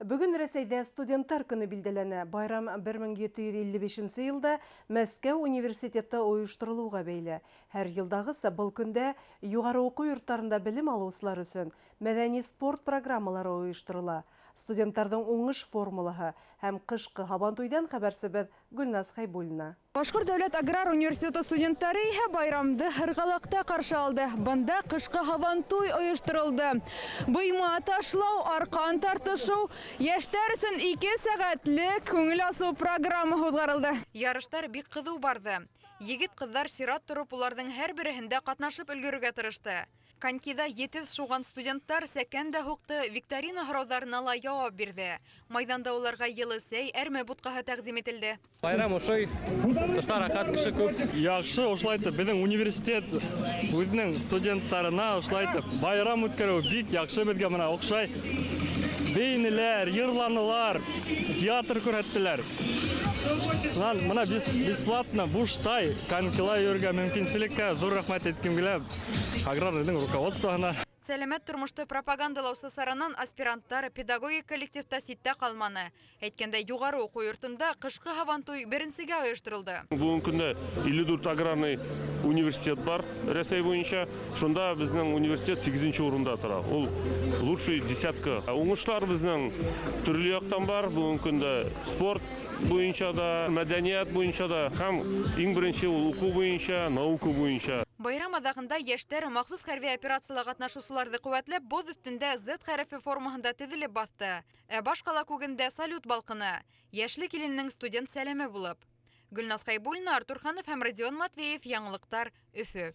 Бүгін Ресейде студенттар күні билделәнә. Байрам 1755 елда Мәскәү университеты оештырылуга бәйле. Һәр елдагысы бұл көндә югары уку йортларында белем алучылар өчен мәдәни спорт программалары оештырыла. Студентларның уңыш формулаһы һәм кышкы һабантуйдан хәбәрсебез Гөлназ Хайбуллина. Башкорт дәүләт аграр университеты студентлары иһә байрамды Хыргалакта каршы алды. Бында кышкы һабантуй оештырылды. Быйма ташлау, аркан тартышу, яшьтәр өчен 2 сәгатьлек күңел асу программа узгарылды. Ярыштар бик кызу барды. Егет-кызлар сират торып уларның һәр береһендә катнашып өлгерергә тырышты. Конькида етез шуган студенттар сәкән дә һукты, викторина һорауҙарына ла яуап бирҙе. Майданда уларға йылы сәй, әрме бутҡаһы тәҡдим ителде. Байрам ошой, тышта рахат кеше күп. Яҡшы ошлайты, беҙҙең университет үҙенең студенттарына ошлайты. Байрам үткәреү бик яҡшы беҙгә мына оҡшай. Бейнеләр, йырланылар, театр күрһәттеләр. Мына бесплатно буштай конькила йөрөргә мөмкинселеккә зур рәхмәт әйткем килә аграрныйҙың руководствоһына. Сәләмәт тормошты пропагандалаусы саранан аспиранттар педагогик коллективта ситтә ҡалманы. Әйткәндә, юғары уҡыу йортонда ҡышҡы һабантуй беренсегә ойошторолдо. Бүгенге көндә 54 аграрный университет бар Рәсәй буйынша. Шунда безнең университет 8-нче урында тора. Ул лучший десятка. Уңышлар безнең төрле яктан бар. Бүгенге көндә спорт буенча да, мәдәният буенча да, һәм иң беренче ул уку буенча, наука буенча. Байрам аҙағында йәштәр махсус хәрби операцияларға ҡатнашыусыларҙы ҡеүәтләп, боҙ өҫтөндә Z хәрефе формаһында теҙелеп баҫты. Ә баш ҡала күгендә салют балҡыны. Йәшлек иленең студент сәләме булып. Гөлназ Хайбуллина, Артур Ханов һәм Родион Матвеев, Яңылыҡтар, Өфө.